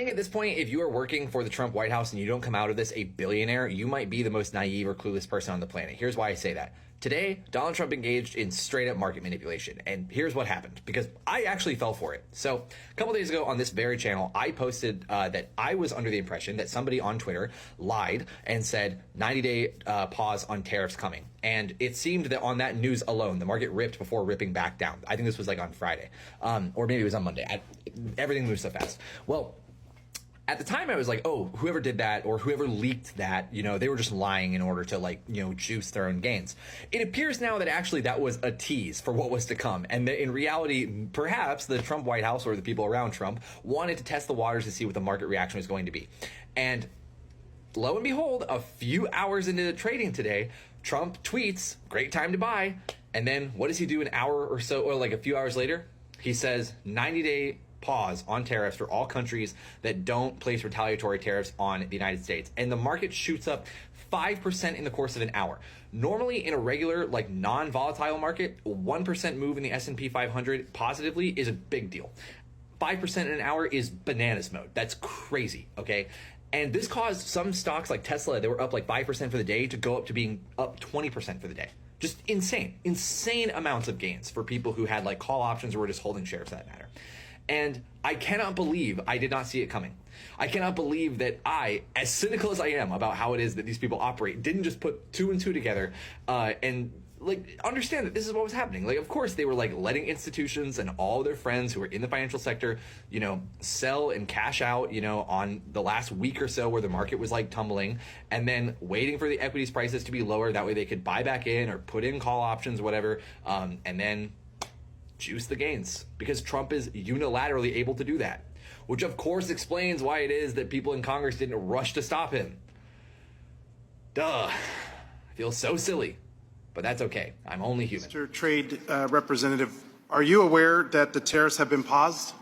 think at this point, if you are working for the Trump White House and you don't come out of this a billionaire, you might be the most naive or clueless person on the planet. Here's why I say that. Today, Donald Trump engaged in straight up market manipulation. And here's what happened, because I actually fell for it. So a couple days ago on this very channel, I posted that I was under the impression that somebody on Twitter lied and said 90-day pause on tariffs coming. And it seemed that on that news alone, the market ripped before ripping back down. I think this was like on Friday, or maybe it was on Monday. Everything moves so fast. Well, at the time I was like, oh, whoever did that or whoever leaked that, they were just lying in order to juice their own gains. It appears now that actually that was a tease for what was to come. And that in reality, perhaps the Trump White House or the people around Trump wanted to test the waters to see what the market reaction was going to be. And lo and behold, a few hours into the trading today, Trump tweets, great time to buy. And then what does he do an hour or so, or like a few hours later? He says 90-day pause on tariffs for all countries that don't place retaliatory tariffs on the United States. And the market shoots up 5% in the course of an hour. Normally in a regular, like non-volatile market, a 1% move in the S&P 500 positively is a big deal. 5% in an hour is bananas mode. That's crazy, okay? And this caused some stocks like Tesla, they were up like 5% for the day, to go up to being up 20% for the day. Just insane amounts of gains for people who had like call options or were just holding shares for that matter. And I cannot believe I did not see it coming. I cannot believe that I, as cynical as I am about how it is that these people operate, didn't just put two and two together and like understand that this is what was happening. Like, of course, they were like letting institutions and all their friends who were in the financial sector, sell and cash out, on the last week or so where the market was like tumbling, and then waiting for the equities prices to be lower. That way they could buy back in or put in call options, whatever, and then juice the gains, because Trump is unilaterally able to do that, which of course explains why it is that people in Congress didn't rush to stop him. Duh. I feel so silly, but that's okay. I'm only human. Mr. Trade Representative, are you aware that the tariffs have been paused?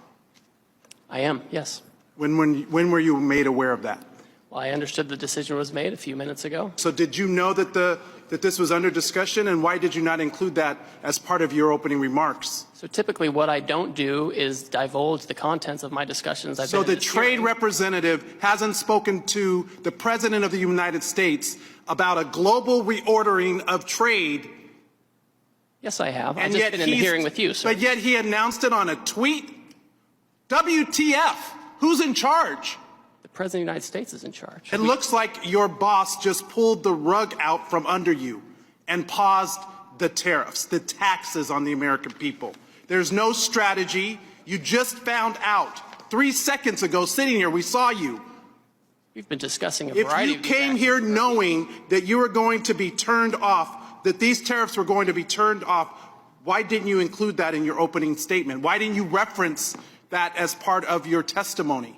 I am, yes. When were you made aware of that? Well, I understood the decision was made a few minutes ago. So did you know that that this was under discussion, and why did you not include that as part of your opening remarks? So typically what I don't do is divulge the contents of my discussions. So the trade representative hasn't spoken to the President of the United States about a global reordering of trade. Yes, I have. And I've just been in the hearing with you, sir. But yet he announced it on a tweet? WTF? Who's in charge? The President of the United States is in charge. It looks like your boss just pulled the rug out from under you and paused the tariffs, the taxes on the American people. There's no strategy. You just found out 3 seconds ago, sitting here, we saw you. We've been discussing a variety of If you came here knowing that you were going to be turned off, that these tariffs were going to be turned off, why didn't you include that in your opening statement? Why didn't you reference that as part of your testimony?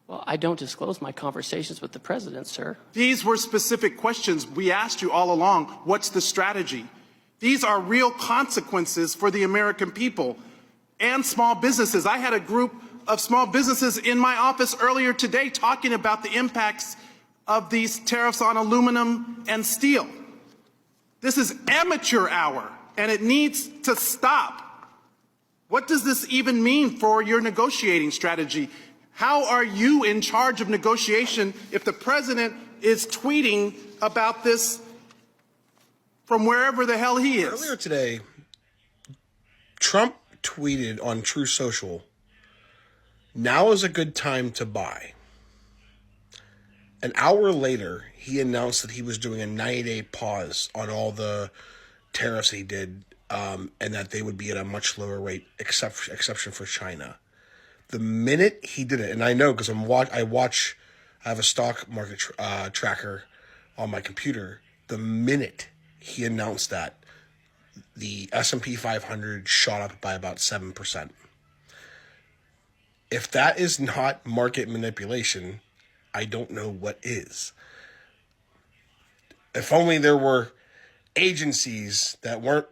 Well, I don't disclose my conversations with the President, sir. These were specific questions we asked you all along. What's the strategy? These are real consequences for the American people and small businesses. I had a group of small businesses in my office earlier today talking about the impacts of these tariffs on aluminum and steel. This is amateur hour, and it needs to stop. What does this even mean for your negotiating strategy? How are you in charge of negotiation if the President is tweeting about this from wherever the hell he is? Earlier today, Trump tweeted on Truth Social, "Now is a good time to buy." An hour later, he announced that he was doing a 90-day pause on all the tariffs he did, and that they would be at a much lower rate, exception for China. The minute he did it, and I know because I have a stock market tracker on my computer. The minute he announced that, the S&P 500 shot up by about 7%. If that is not market manipulation, I don't know what is. If only there were agencies that weren't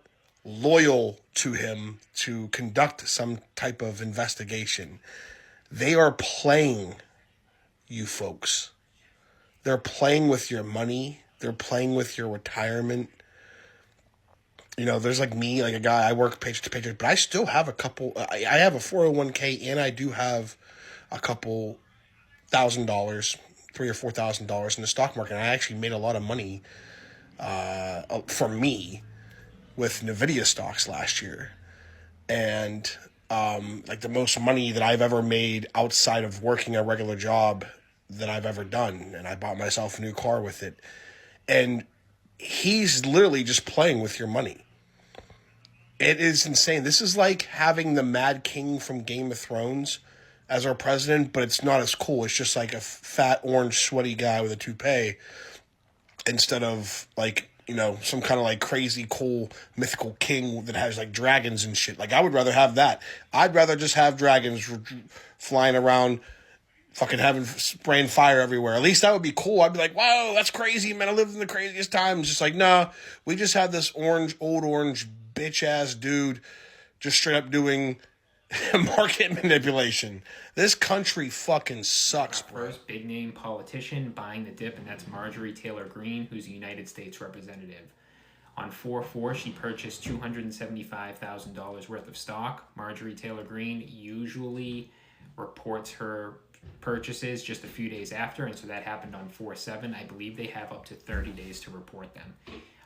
loyal to him to conduct some type of investigation. They are playing you folks. They're playing with your money. They're playing with your retirement. There's like me, like a guy, I work paycheck to paycheck, but I still have a couple, I have a 401k and I do have a couple $3,000 or $4,000 in the stock market. And I actually made a lot of money for me with Nvidia stocks last year. And like the most money that I've ever made outside of working a regular job that I've ever done. And I bought myself a new car with it. And he's literally just playing with your money. It is insane. This is like having the Mad King from Game of Thrones as our president, but it's not as cool. It's just like a fat, orange, sweaty guy with a toupee instead of like, you know, some kind of like crazy, cool, mythical king that has like dragons and shit. Like, I would rather have that. I'd rather just have dragons flying around, fucking spraying fire everywhere. At least that would be cool. I'd be like, wow, that's crazy, man. I lived in the craziest times. Just like, nah, we just had this old orange bitch ass dude just straight up doing market manipulation. This country fucking sucks, bro. First big name politician buying the dip, and that's Marjorie Taylor Greene, who's a United States representative. On 4/4, she purchased $275,000 worth of stock. Marjorie Taylor Greene usually reports her purchases just a few days after, and so that happened on 4/7. I believe they have up to 30 days to report them.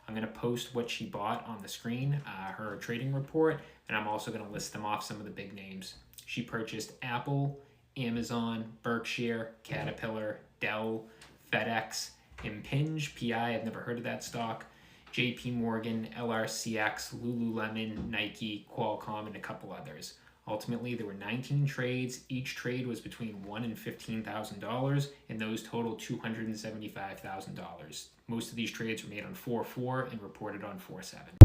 I'm going to post what she bought on the screen, her trading report, and I'm also going to list them off some of the big names. She purchased Apple, Amazon, Berkshire, Caterpillar, Dell, FedEx, Impinj, PI, I've never heard of that stock, JP Morgan, LRCX, Lululemon, Nike, Qualcomm, and a couple others. Ultimately, there were 19 trades. Each trade was between $1,000 and $15,000, and those totaled $275,000. Most of these trades were made on 4/4 and reported on 4/7.